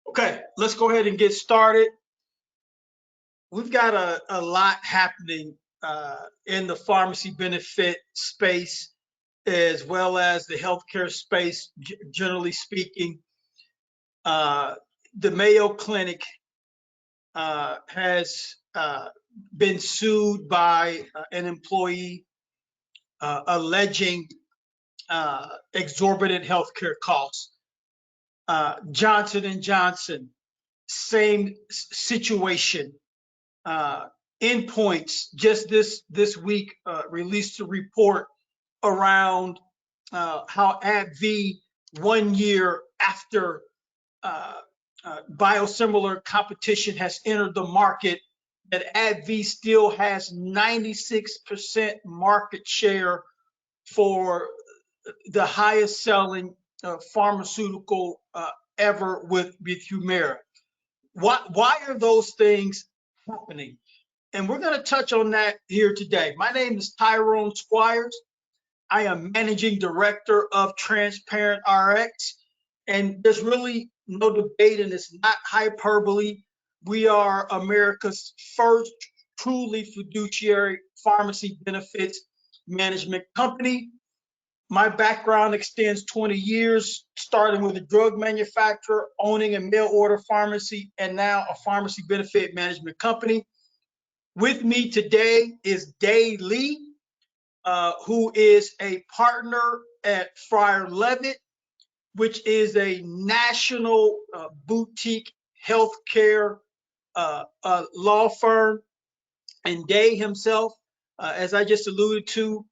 Okay, let's go ahead and get started. We've got a lot happening in the pharmacy benefit space, as well as the healthcare space, generally speaking. The Mayo Clinic has been sued by an employee alleging exorbitant healthcare costs. Johnson and Johnson, same situation. Endpoints just this week released a report around how AbbVie 1 year after biosimilar competition has entered the market, that AbbVie still has 96% market share for the highest selling pharmaceutical ever with Humira. Why are those things happening? And we're going to touch on that here today. My name is Tyrone Squires. I am managing director of Transparent RX, and there's really no debate, and it's not hyperbole. We are America's first truly fiduciary pharmacy benefits management company. My background extends 20 years, starting with a drug manufacturer, owning a mail order pharmacy, and now a pharmacy benefit management company. With me today is Day Lee, who is a partner at Fryer Levitt, which is a national boutique healthcare law firm. And Day himself, as I just alluded to,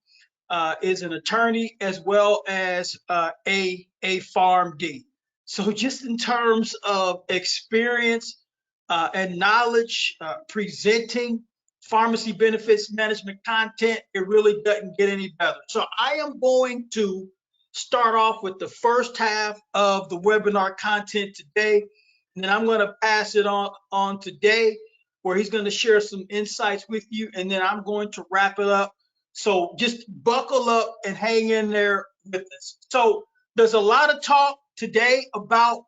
is an attorney as well as a PharmD. So just in terms of experience and knowledge presenting pharmacy benefits management content, it really doesn't get any better. So I am going to start off with the first half of the webinar content today, and then I'm going to pass it on today, where he's going to share some insights with you, and then I'm going to wrap it up. So just buckle up and hang in there with us. So there's a lot of talk today about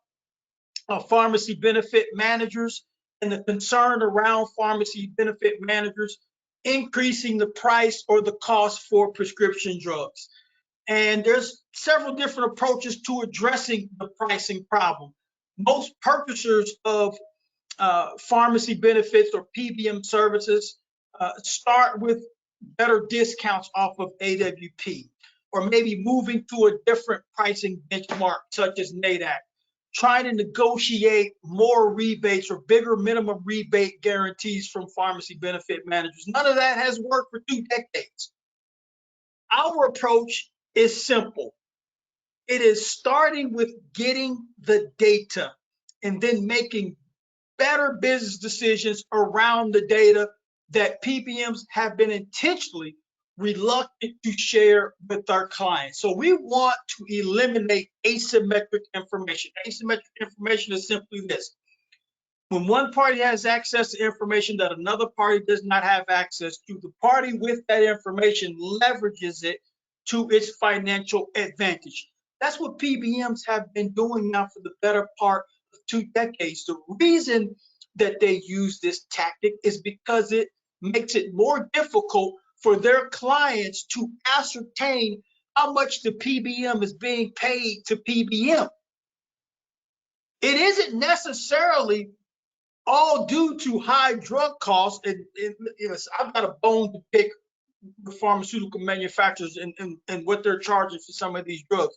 pharmacy benefit managers and the concern around pharmacy benefit managers increasing the price or the cost for prescription drugs. And there's several different approaches to addressing the pricing problem. Most purchasers of pharmacy benefits or PBM services start with better discounts off of AWP, or maybe moving to a different pricing benchmark such as NADAC, trying to negotiate more rebates or bigger minimum rebate guarantees from pharmacy benefit managers. None of that has worked for 2 decades. Our approach is simple. It is starting with getting the data and then making better business decisions around the data that PBMs have been intentionally reluctant to share with our clients. So we want to eliminate asymmetric information. Asymmetric information is simply this: when one party has access to information that another party does not have access to, the party with that information leverages it to its financial advantage. That's what PBMs have been doing now for the better part of 2 decades. The reason that they use this tactic is because it makes it more difficult for their clients to ascertain how much the PBM is being paid to PBM. It isn't necessarily all due to high drug costs, and I've got a bone to pick with pharmaceutical manufacturers and what they're charging for some of these drugs.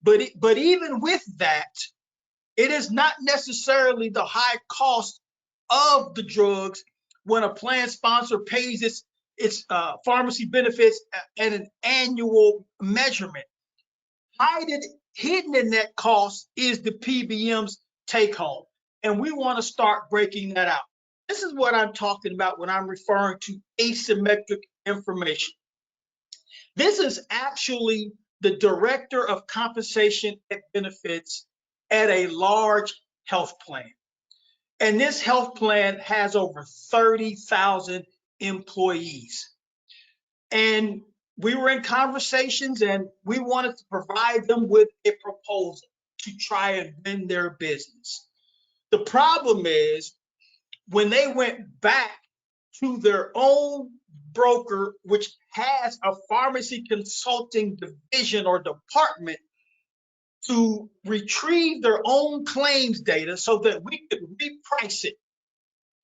But even with that, it is not necessarily the high cost of the drugs when a plan sponsor pays its pharmacy benefits at an annual measurement. Hidden in that cost is the PBM's take home. And we want to start breaking that out. This is what I'm talking about when I'm referring to asymmetric information. This is actually the director of compensation and benefits at a large health plan. And this health plan has over 30,000 employees. And we were in conversations, and we wanted to provide them with a proposal to try and win their business. The problem is when they went back to their own broker, which has a pharmacy consulting division or department, to retrieve their own claims data so that we could reprice it,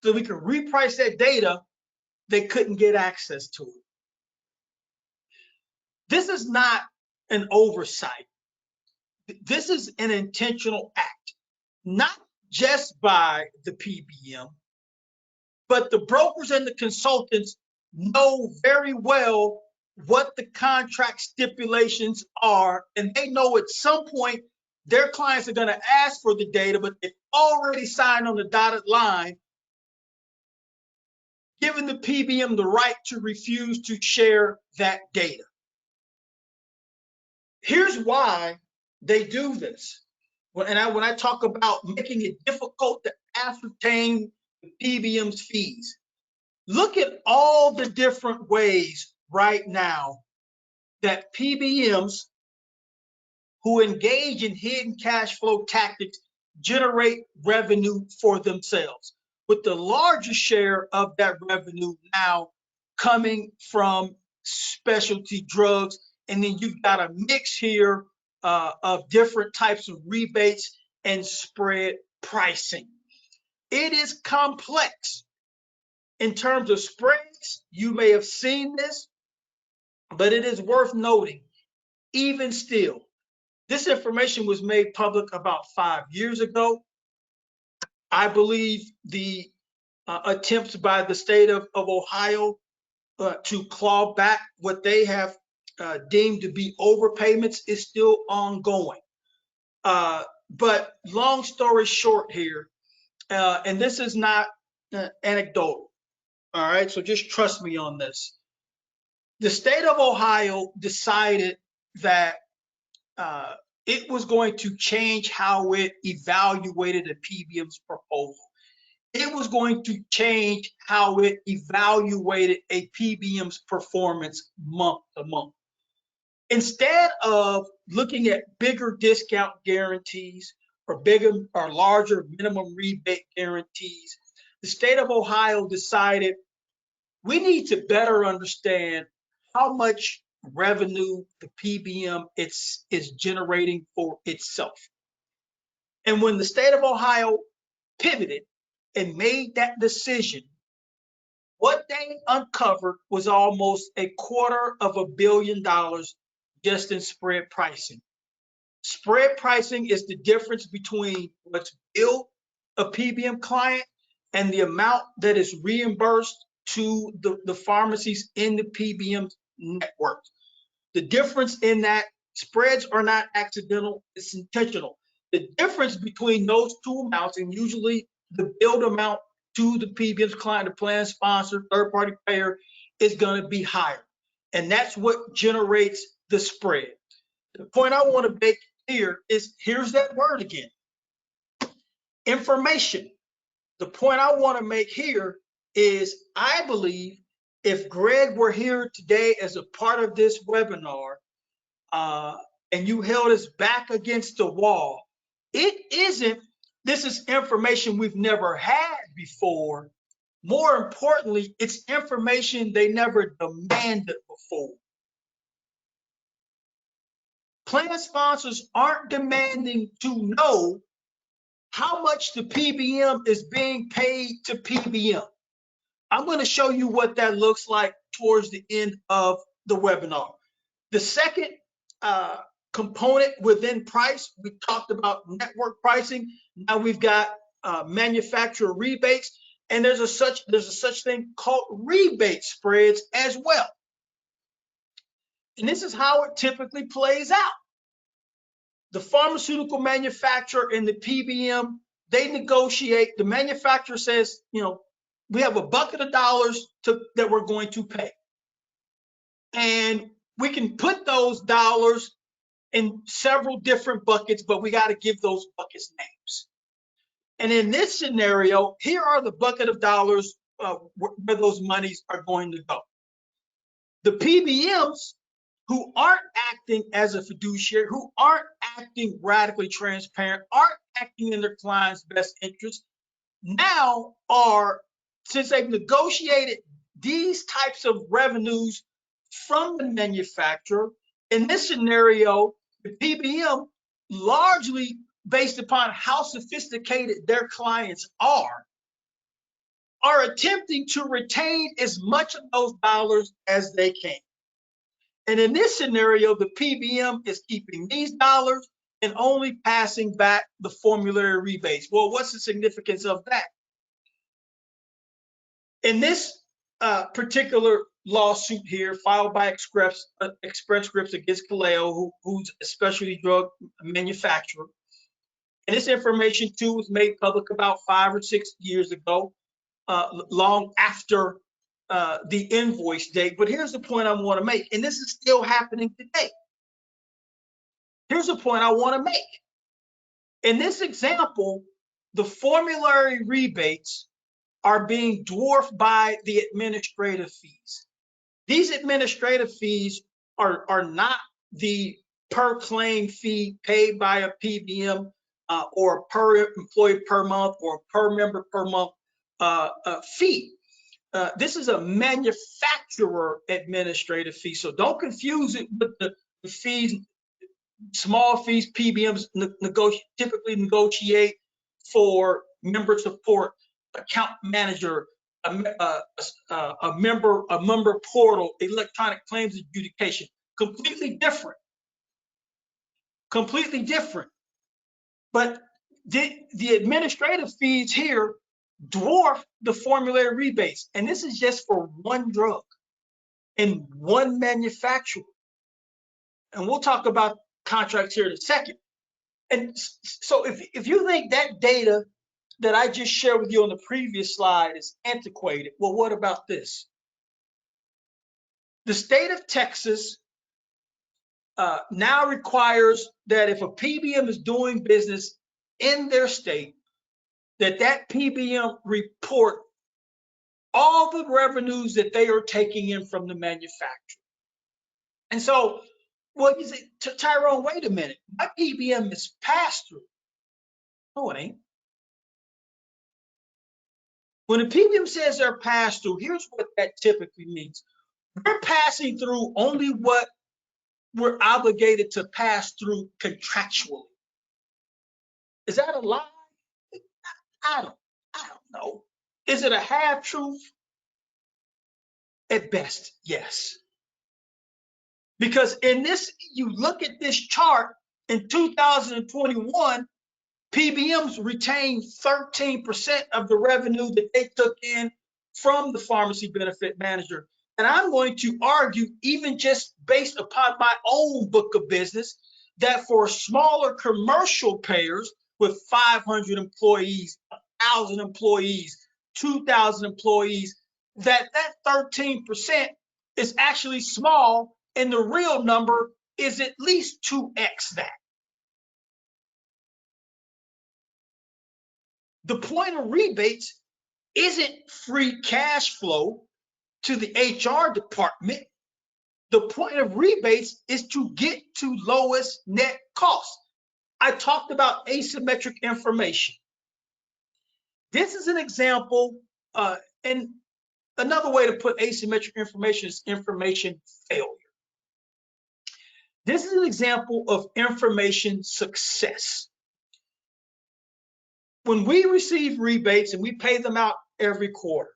so we could reprice that data, they couldn't get access to it. This is not an oversight. This is an intentional act, not just by the PBM, but the brokers and the consultants know very well what the contract stipulations are, and they know at some point their clients are going to ask for the data, but they've already signed on the dotted line, giving the PBM the right to refuse to share that data. Here's why they do this. When I talk about making it difficult to ascertain the PBM's fees, look at all the different ways right now that PBMs who engage in hidden cash flow tactics generate revenue for themselves, with the largest share of that revenue now coming from specialty drugs. And then you've got a mix here of different types of rebates and spread pricing. It is complex. In terms of spreads, you may have seen this, but it is worth noting, even still, this information was made public about 5 years ago. I believe the attempts by the state of Ohio to claw back what they have deemed to be overpayments is still ongoing. But long story short here, and this is not anecdotal, all right? So just trust me on this. The state of Ohio decided that it was going to change how it evaluated a PBM's proposal. It was going to change how it evaluated a PBM's performance month to month. Instead of looking at bigger discount guarantees or bigger or larger minimum rebate guarantees, the state of Ohio decided we need to better understand how much revenue the PBM is generating for itself. And when the state of Ohio pivoted and made that decision, what they uncovered was almost $250 million just in spread pricing. Spread pricing is the difference between what's billed a PBM client and the amount that is reimbursed to the pharmacies in the PBM network. The difference in that, spreads are not accidental, it's intentional. The difference between those two amounts, and usually the billed amount to the PBM's client, the plan sponsor, third-party payer, is going to be higher. And that's what generates the spread. The point I want to make here is, here's that word again, information. The point I want to make here is, I believe if Greg were here today as a part of this webinar, and you held us back against the wall, this is information we've never had before. More importantly, it's information they never demanded before. Plan sponsors aren't demanding to know how much the PBM is being paid to PBM. I'm going to show you what that looks like towards the end of the webinar. The second component within price, we talked about network pricing. Now we've got manufacturer rebates, and there's a such thing called rebate spreads as well. And this is how it typically plays out. The pharmaceutical manufacturer and the PBM, they negotiate. The manufacturer says, we have a bucket of dollars that we're going to pay. And we can put those dollars in several different buckets, but we got to give those buckets names. And in this scenario, here are the bucket of dollars where those monies are going to go. The PBMs who aren't acting as a fiduciary, who aren't acting radically transparent, aren't acting in their client's best interest, now are, since they've negotiated these types of revenues from the manufacturer, in this scenario, the PBM, largely based upon how sophisticated their clients are attempting to retain as much of those dollars as they can. And in this scenario, the PBM is keeping these dollars and only passing back the formulary rebates. Well, what's the significance of that? In this particular lawsuit here, filed by Express Scripts against Kaleo, who's a specialty drug manufacturer, and this information too was made public about 5 or 6 years ago, long after the invoice date. But here's the point I want to make, and this is still happening today. Here's the point I want to make. In this example, the formulary rebates are being dwarfed by the administrative fees. These administrative fees are not the per claim fee paid by a PBM or per employee per month or per member per month fee. This is a manufacturer administrative fee. So don't confuse it with the fees, small fees PBMs typically negotiate for member support, account manager, a member portal, electronic claims adjudication. Completely different. Completely different. But the administrative fees here dwarf the formulary rebates. And this is just for one drug and one manufacturer. And we'll talk about contracts here in a second. And so if you think that data that I just shared with you on the previous slide is antiquated, well, what about this? The state of Texas now requires that if a PBM is doing business in their state, that PBM report all the revenues that they are taking in from the manufacturer. And so, well, you say, Tyrone, wait a minute, my PBM is pass through. No, it ain't. When a PBM says they're pass through, here's what that typically means. We're passing through only what we're obligated to pass through contractually. Is that a lie? I don't know. Is it a half truth? At best, yes. Because in this, you look at this chart in 2021, PBMs retained 13% of the revenue that they took in from the pharmacy benefit manager. And I'm going to argue, even just based upon my own book of business, that for smaller commercial payers with 500 employees, 1,000 employees, 2,000 employees, that 13% is actually small, and the real number is at least 2x that. The point of rebates isn't free cash flow to the HR department. The point of rebates is to get to lowest net cost. I talked about asymmetric information. This is an example, and another way to put asymmetric information is information failure. This is an example of information success. When we receive rebates, and we pay them out every quarter,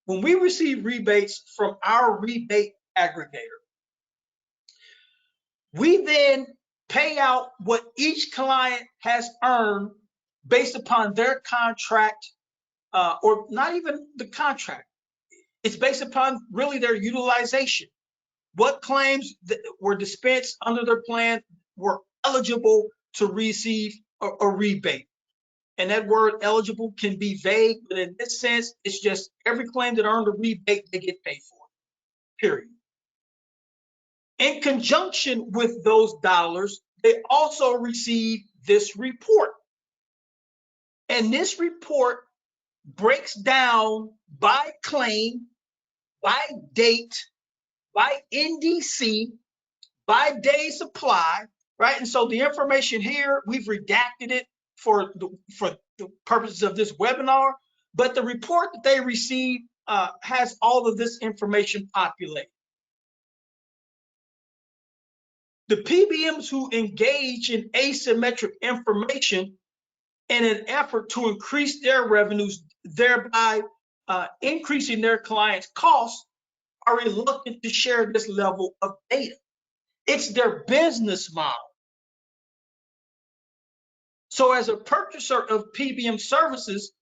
when we receive rebates from our rebate aggregator, we then pay out what each client has earned based upon their contract, or not even the contract. It's based upon really their utilization. What claims that were dispensed under their plan were eligible to receive a rebate. And that word eligible can be vague, but in this sense, it's just every claim that earned a rebate, they get paid for, period. In conjunction with those dollars, they also receive this report. And this report breaks down by claim, by date, by NDC, by day supply, right? And so the information here, we've redacted it for the purposes of this webinar, but the report that they received has all of this information populated. The PBMs who engage in asymmetric information in an effort to increase their revenues, thereby increasing their clients' costs, are reluctant to share this level of data. It's their business model. So as a purchaser of PBM services,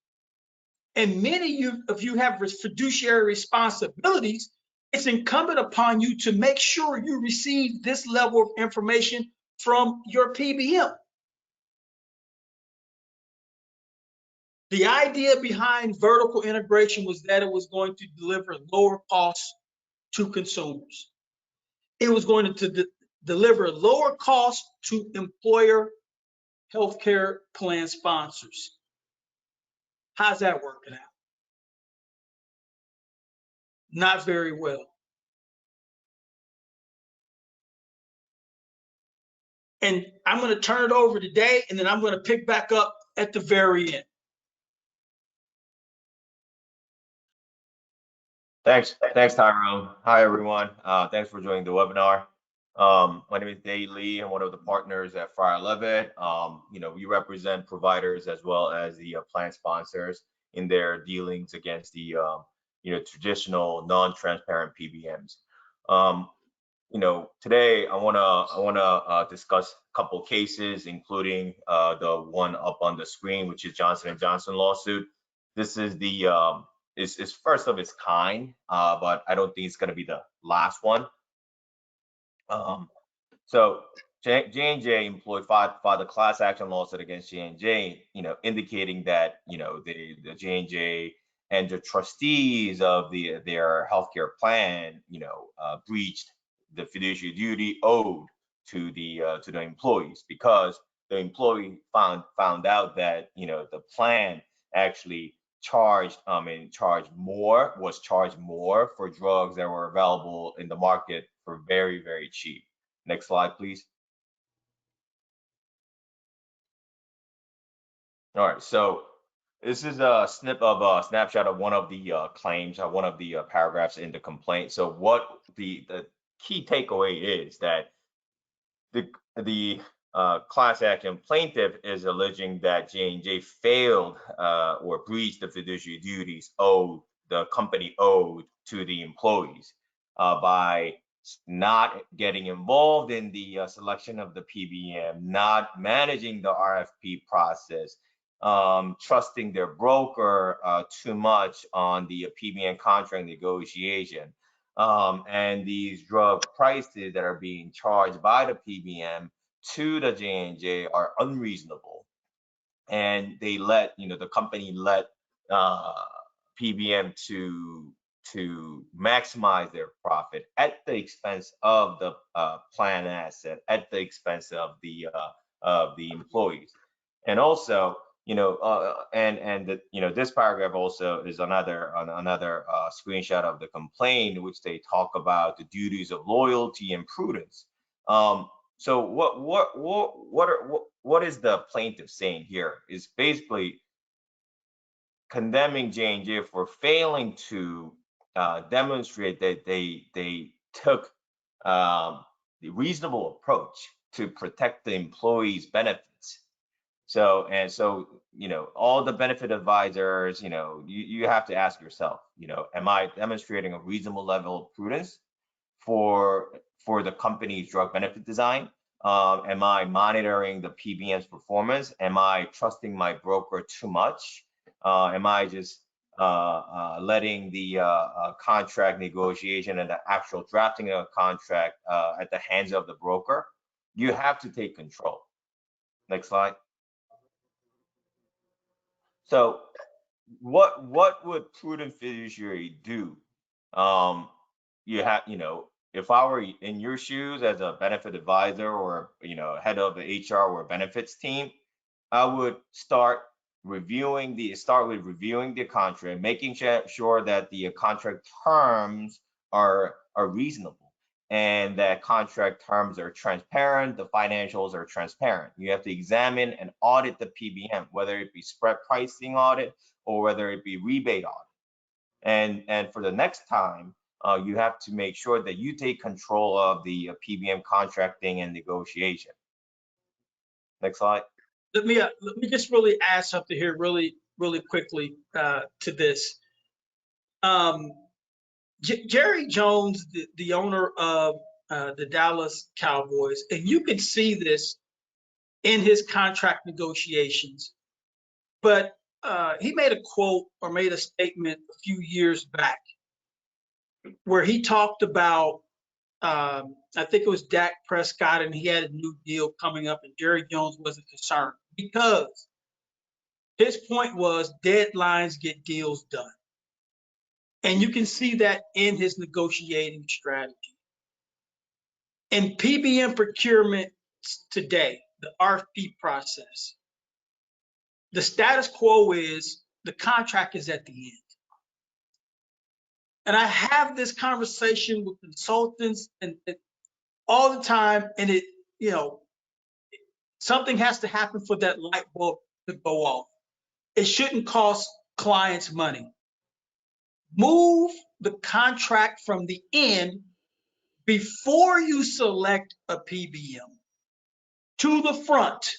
and many of you have fiduciary responsibilities, it's incumbent upon you to make sure you receive this level of information from your PBM. The idea behind vertical integration was that it was going to deliver lower costs to consumers. It was going to deliver lower costs to employer healthcare plan sponsors. How's that working out? Not very well. And I'm going to turn it over today, and then I'm going to pick back up at the very end. Thanks, Tyrone. Hi, everyone. Thanks for joining the webinar. My name is Dave Lee. I'm one of the partners at Friar Levitt. We represent providers as well as the plan sponsors in their dealings against the traditional non-transparent PBMs. Today I wanna discuss a couple cases, including the one up on the screen, which is Johnson & Johnson lawsuit. This is the is first of its kind, but I don't think it's going to be the last one. So J&J employed filed a class action lawsuit against J&J, indicating that the J&J and the trustees of their healthcare plan, breached the fiduciary duty owed to the employees, because the employee found out that the plan actually was charged more for drugs that were available in the market for very, very cheap. Next slide, please. All right, so this is a snapshot of one of the claims, one of the paragraphs in the complaint. So what the key takeaway is that the class action plaintiff is alleging that J&J failed or breached the fiduciary duties the company owed to the employees by not getting involved in the selection of the PBM, not managing the RFP process, trusting their broker too much on the PBM contract negotiation, and these drug prices that are being charged by the PBM to the J&J are unreasonable, and they the company let PBM to maximize their profit at the expense of the plan asset, at the expense of the employees. And also, this paragraph also is another screenshot of the complaint, in which they talk about the duties of loyalty and prudence. So what is the plaintiff saying here? Is basically condemning J&J for failing to demonstrate that they took the reasonable approach to protect the employees' benefits. So all the benefit advisors, you have to ask yourself, am I demonstrating a reasonable level of prudence for the company's drug benefit design? Am I monitoring the PBM's performance? Am I trusting my broker too much? Am I just letting the contract negotiation and the actual drafting of a contract at the hands of the broker? You have to take control. Next slide. So what would prudent fiduciary do? If I were in your shoes as a benefit advisor or head of the HR or benefits team, I would start with reviewing the contract, making sure that the contract terms are reasonable. and that contract terms are transparent, the financials are transparent. You have to examine and audit the PBM, whether it be spread pricing audit or whether it be rebate audit. And for the next time, you have to make sure that you take control of the PBM contracting and negotiation. Next slide. Let me just really add something here really quickly to this. Jerry Jones, the owner of the Dallas Cowboys, and you can see this in his contract negotiations, but he made a quote or made a statement a few years back where he talked about, I think it was Dak Prescott, and he had a new deal coming up, and Jerry Jones wasn't concerned because his point was deadlines get deals done. And you can see that in his negotiating strategy. In PBM procurement today, the RFP process, the status quo is the contract is at the end. And I have this conversation with consultants and all the time, and something has to happen for that light bulb to go off. It shouldn't cost clients money. Move the contract from the end before you select a PBM to the front.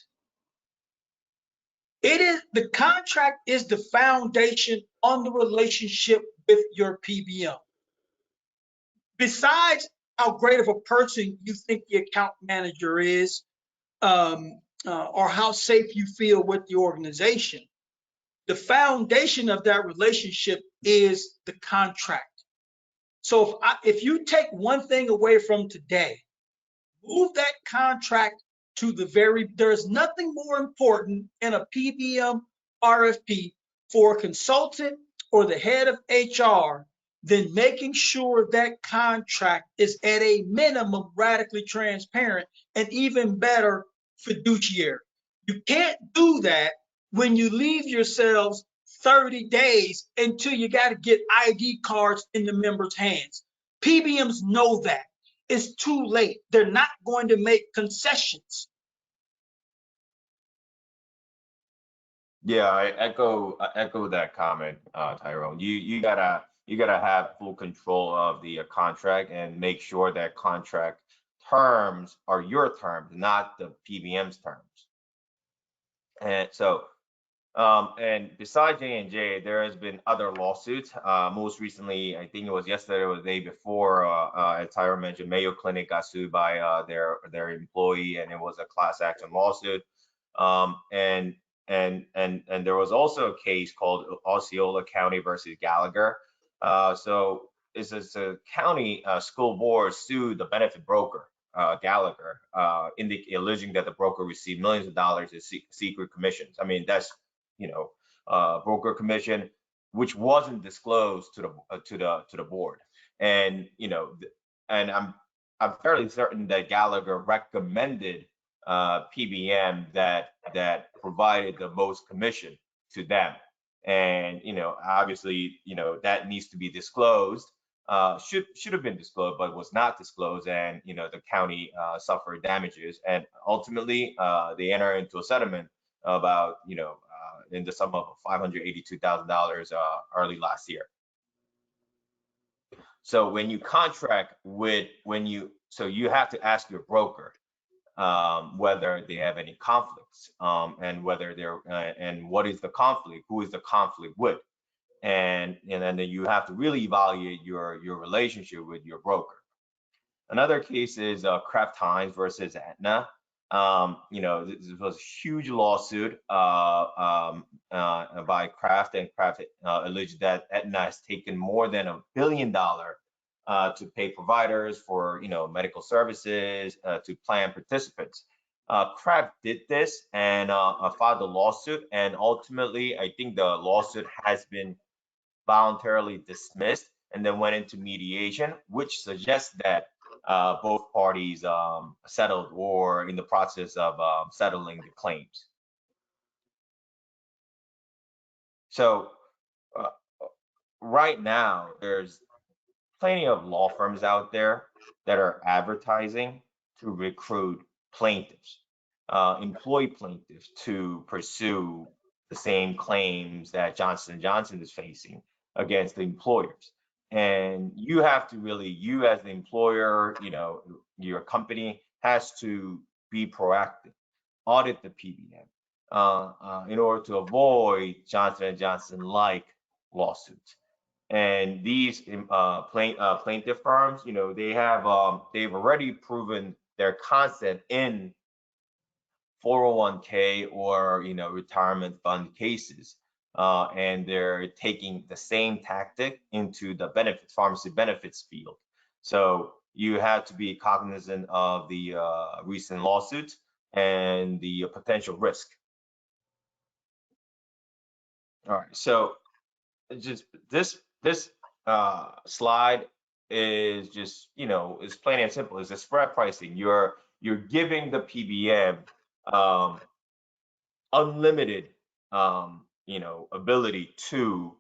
The contract is the foundation on the relationship with your PBM. Besides how great of a person you think the account manager is, or how safe you feel with the organization, the foundation of that relationship is the contract. So if you take one thing away from today, move that contract to there's nothing more important in a PBM RFP for a consultant or the head of HR than making sure that contract is at a minimum radically transparent and even better fiduciary. You can't do that when you leave yourselves 30 days until you got to get ID cards in the members' hands. PBMs know that. It's too late. They're not going to make concessions. Yeah, I echo that comment, Tyrone. You gotta have full control of the contract and make sure that contract terms are your terms, not the PBM's terms. And so, and besides J&J, there has been other lawsuits. Most recently, I think it was yesterday or the day before, as Tyrone mentioned, Mayo Clinic got sued by their employee, and it was a class action lawsuit. And there was also a case called Osceola County versus Gallagher. So it's a county school board sued the benefit broker, Gallagher, alleging that the broker received millions of dollars in secret commissions. I mean, that's broker commission, which wasn't disclosed to the board. And and I'm fairly certain that Gallagher recommended PBM that provided the most commission to them. And obviously that needs to be disclosed. Should have been disclosed, but was not disclosed, and the county suffered damages, and ultimately they enter into a settlement about in the sum of $582,000 early last year. So when you contract so you have to ask your broker whether they have any conflicts, and whether and what is the conflict, who is the conflict with, and then you have to really evaluate your relationship with your broker. Another case is Kraft Heinz versus Aetna. This was a huge lawsuit by Kraft, and Kraft alleged that Aetna has taken more than $1 billion to pay providers for medical services to plan participants. Kraft did this and filed a lawsuit, and ultimately I think the lawsuit has been voluntarily dismissed and then went into mediation, which suggests that both parties settled or in the process of settling the claims. So right now there's plenty of law firms out there that are advertising to recruit plaintiffs, employ plaintiffs to pursue the same claims that Johnson & Johnson is facing against the employers. And you have to really, you as the employer, your company has to be proactive, audit the PBM in order to avoid Johnson & Johnson like lawsuits. And these plaintiff firms, they've already proven their concept in 401k or retirement fund cases, and they're taking the same tactic into the pharmacy benefits field. So you have to be cognizant of the recent lawsuits and the potential risk. All right, so just this slide is just is plain and simple. It's a spread pricing. You're giving the PBM unlimited ability to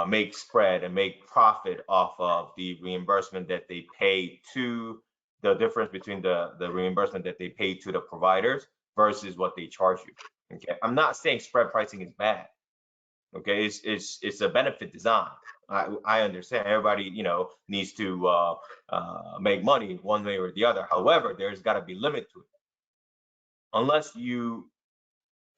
make spread and make profit off of the reimbursement that they pay to the difference between the reimbursement that they pay to the providers versus what they charge you. Okay, I'm not saying spread pricing is bad. Okay, it's a benefit design. I understand everybody needs to make money one way or the other. However, there's got to be limit to it. Unless you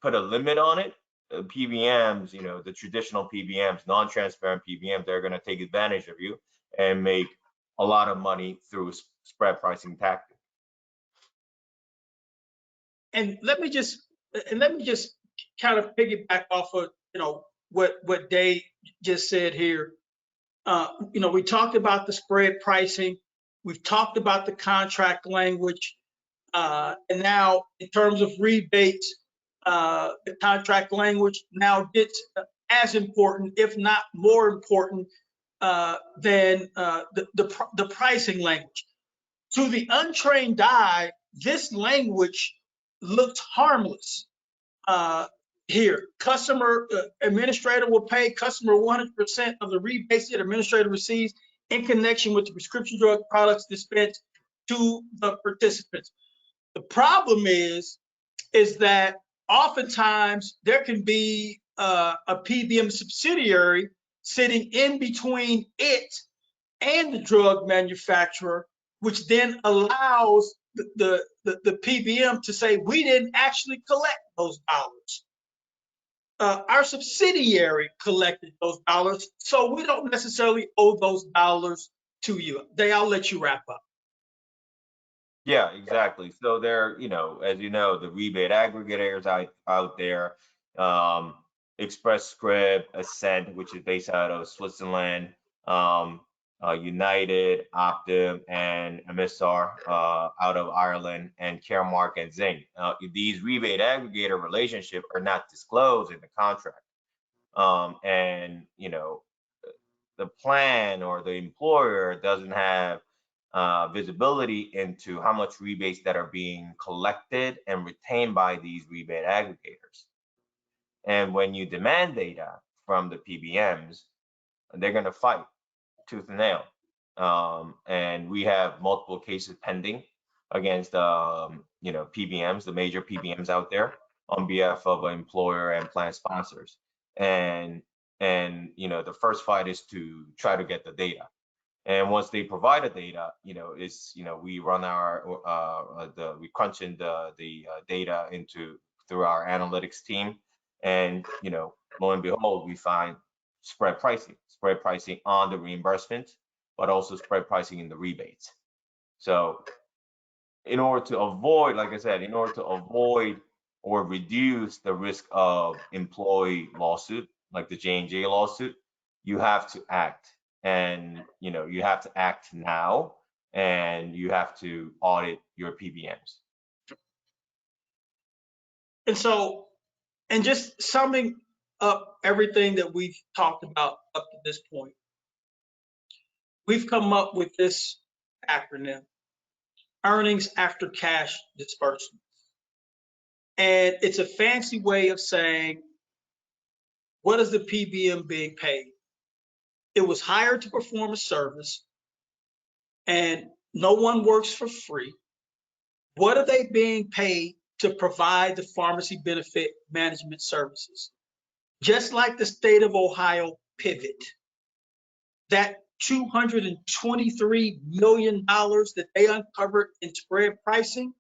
put a limit on it, PBMs, the traditional PBMs, non-transparent PBMs, they're going to take advantage of you and make a lot of money through spread pricing tactics. And let me just kind of piggyback off of what Dave just said here. We talked about the spread pricing, we've talked about the contract language, and now in terms of rebates, the contract language now gets as important, if not more important, than the pricing language. To the untrained eye, this language looks harmless. Here, customer administrator will pay customer 100% of the rebates that administrator receives in connection with the prescription drug products dispensed to the participants. The problem is that oftentimes there can be a PBM subsidiary sitting in between it and the drug manufacturer, which then allows the PBM to say, we didn't actually collect those dollars. Our subsidiary collected those dollars, so we don't necessarily owe those dollars to you. I'll let you wrap up. Yeah, exactly. So there, as you know, the rebate aggregators out there, Express Script, Ascent, which is based out of Switzerland, United, Optum, and Emisar out of Ireland, and Caremark and Zing. These rebate aggregator relationships are not disclosed in the contract, and the plan or the employer doesn't have visibility into how much rebates that are being collected and retained by these rebate aggregators. And when you demand data from the PBMs, they're going to fight tooth and nail. And we have multiple cases pending against PBMs, the major PBMs out there, on behalf of employer and plan sponsors. And the first fight is to try to get the data. And once they provide the data, we run we crunch in the data through our analytics team, and lo and behold, we find spread pricing on the reimbursement, but also spread pricing in the rebates. So in order to avoid, like I said, or reduce the risk of employee lawsuit, like the J&J lawsuit, you have to act. And you have to act now, and you have to audit your PBMs. And so, and just summing up everything that we've talked about up to this point, we've come up with this acronym: earnings after cash disbursements. And it's a fancy way of saying, what is the PBM being paid? It was hired to perform a service. and no one works for free. What are they being paid to provide the pharmacy benefit management services? Just like the state of Ohio pivot, that $223 million that they uncovered in spread pricing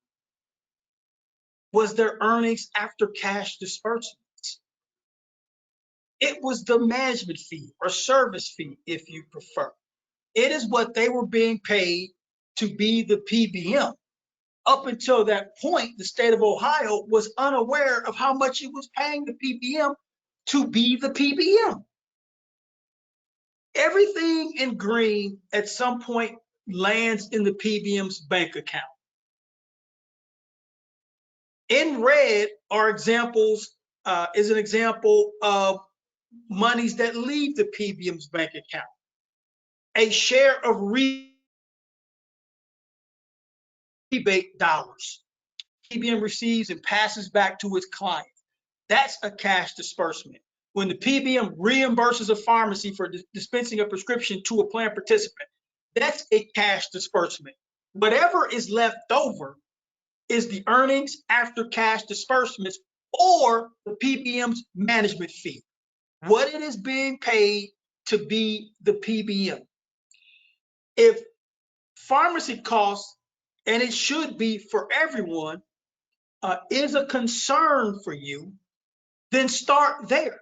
was their earnings after cash disbursements. It was the management fee or service fee, if you prefer. It is what they were being paid to be the PBM. Up until that point, the state of Ohio was unaware of how much it was paying the PBM to be the PBM. Everything in green at some point lands in the PBM's bank account. In red are examples, is an example of monies that leave the PBM's bank account. A share of rebate dollars PBM receives and passes back to its client. That's a cash disbursement. When the PBM reimburses a pharmacy for dispensing a prescription to a plan participant, that's a cash disbursement. Whatever is left over is the earnings after cash disbursements or the PBM's management fee, what it is being paid to be the PBM. If pharmacy costs, and it should be for everyone, is a concern for you, then start there.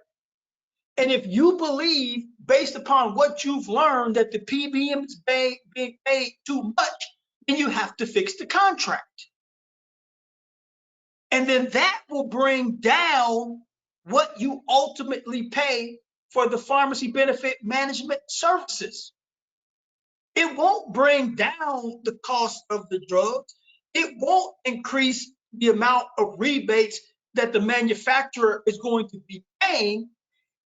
And if you believe, based upon what you've learned, that the PBM is being paid too much, then you have to fix the contract. And then that will bring down what you ultimately pay for the pharmacy benefit management services. It won't bring down the cost of the drugs. It won't increase the amount of rebates that the manufacturer is going to be paying.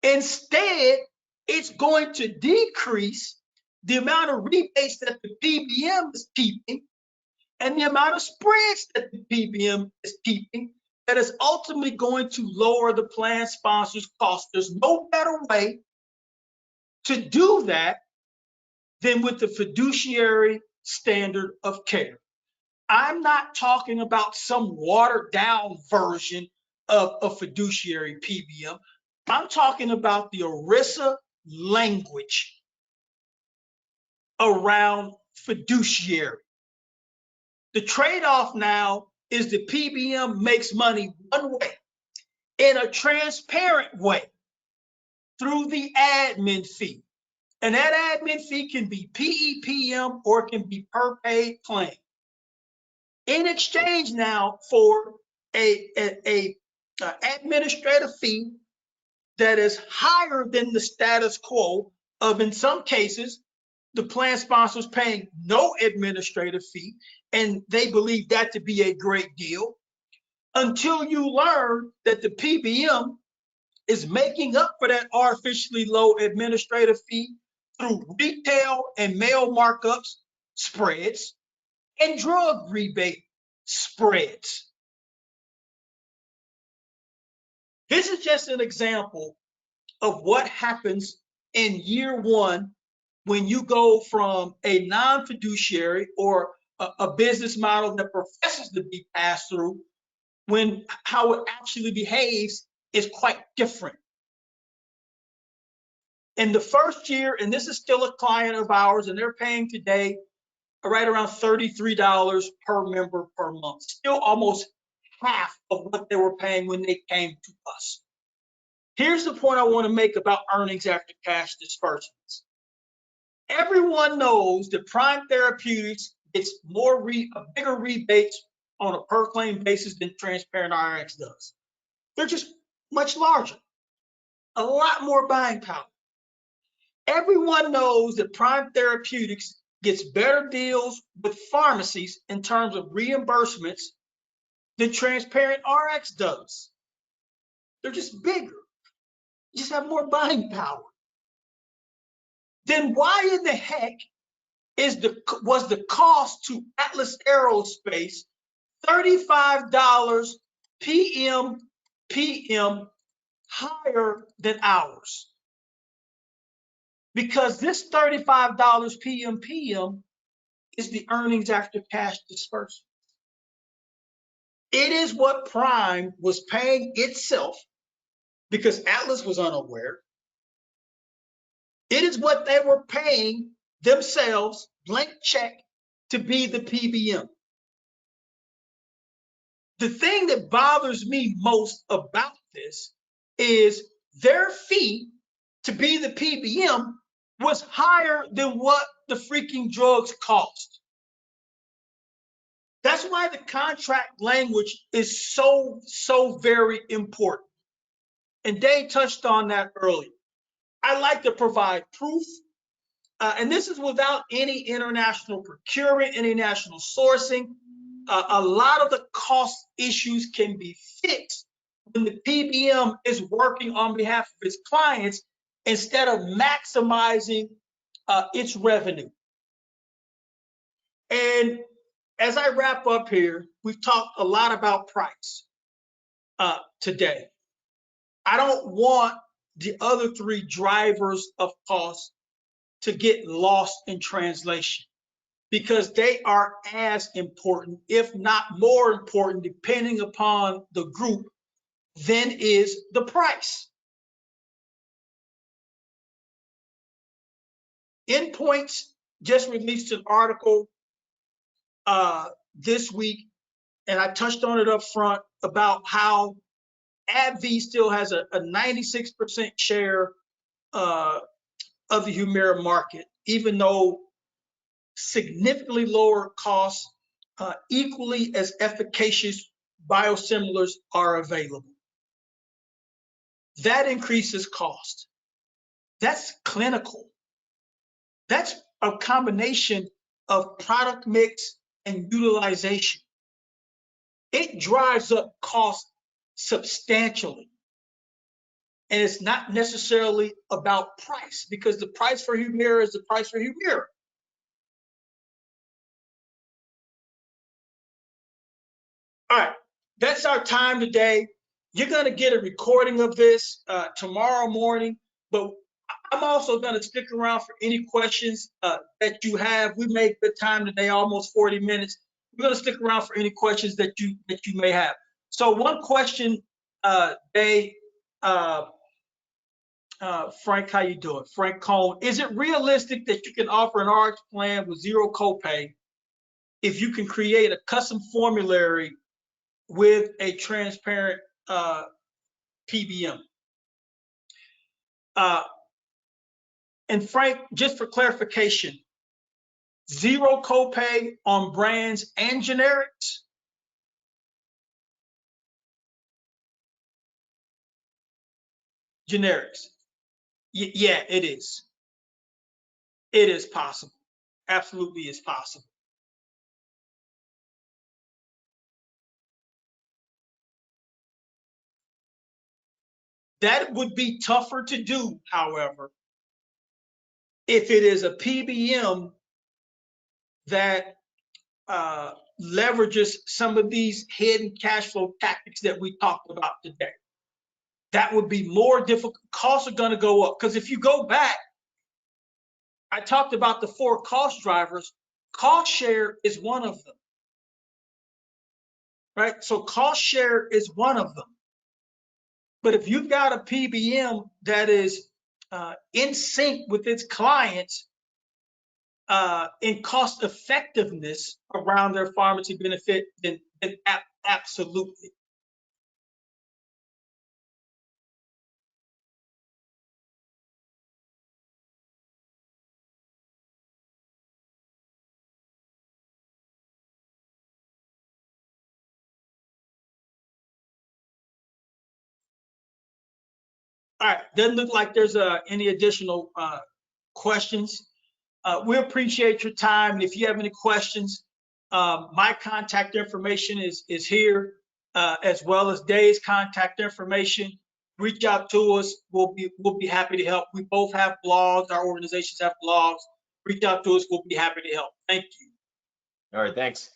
Instead, it's going to decrease the amount of rebates that the PBM is keeping and the amount of spreads that the PBM is keeping, that is ultimately going to lower the plan sponsor's cost. There's no better way to do that than with the fiduciary standard of care. I'm not talking about some watered down version of a fiduciary PBM. I'm talking about the ERISA language around fiduciary. The trade-off now is the PBM makes money one way, in a transparent way, through the admin fee. And that admin fee can be PEPM or it can be per paid claim. In exchange now for a administrative fee that is higher than the status quo of, in some cases, the plan sponsors paying no administrative fee, and they believe that to be a great deal, until you learn that the PBM is making up for that artificially low administrative fee through retail and mail markups, spreads, and drug rebate spreads. This is just an example of what happens in year one when you go from a non-fiduciary or a business model that professes to be passed through, when how it actually behaves is quite different. In the first year, and this is still a client of ours, and they're paying today right around $33 per member per month, still almost half of what they were paying when they came to us. Here's the point I want to make about earnings after cash disbursements. Everyone knows that Prime Therapeutics gets bigger rebates on a per claim basis than Transparent RX does. They're just much larger, a lot more buying power. Everyone knows that Prime Therapeutics gets better deals with pharmacies in terms of reimbursements than Transparent RX does. They're just bigger, just have more buying power. Then why in the heck was the cost to Atlas Aerospace $35 PM higher than ours? Because this $35 PM is the earnings after cash disbursement. It is what Prime was paying itself because Atlas was unaware. It is what they were paying themselves, blank check, to be the PBM. The thing that bothers me most about this is their fee to be the PBM was higher than what the freaking drugs cost. That's why the contract language is so very important. And Dave touched on that earlier. I like to provide proof, and this is without any international procurement, any national sourcing. A lot of the cost issues can be fixed when the PBM is working on behalf of its clients instead of maximizing its revenue. And as I wrap up here, we've talked a lot about price today. I don't want the other three drivers of cost to get lost in translation, because they are as important, if not more important, depending upon the group, than is the price. Endpoints just released an article this week, and I touched on it up front about how AbbVie still has a 96% share of the Humira market, even though significantly lower costs, equally as efficacious biosimilars are available. That increases cost. That's clinical. That's a combination of product mix and utilization. It drives up cost substantially. And it's not necessarily about price, because the price for Humira is the price for Humira. All right, that's our time today. You're going to get a recording of this tomorrow morning, but I'm also going to stick around for any questions that you have. We made good time today, almost 40 minutes. We're going to stick around for any questions that you may have. So one question, Dave, Frank, how you doing? Frank Cohn, is it realistic that you can offer an RX plan with zero copay if you can create a custom formulary with a transparent PBM? And Frank, just for clarification, zero copay on brands and generics? Generics. Yeah, it is. It is possible. Absolutely is possible. That would be tougher to do, however, if it is a PBM that leverages some of these hidden cash flow tactics that we talked about today. That would be more difficult. Costs are going to go up, because if you go back, I talked about the 4 cost drivers. Cost share is one of them, right? So cost share is one of them. But if you've got a PBM that is in sync with its clients in cost effectiveness around their pharmacy benefit, then absolutely. All right, doesn't look like there's any additional questions. We appreciate your time. And if you have any questions, my contact information is here, as well as Dave's contact information. Reach out to us. We'll be happy to help. We both have blogs. Our organizations have blogs. Reach out to us. We'll be happy to help. Thank you. All right, thanks.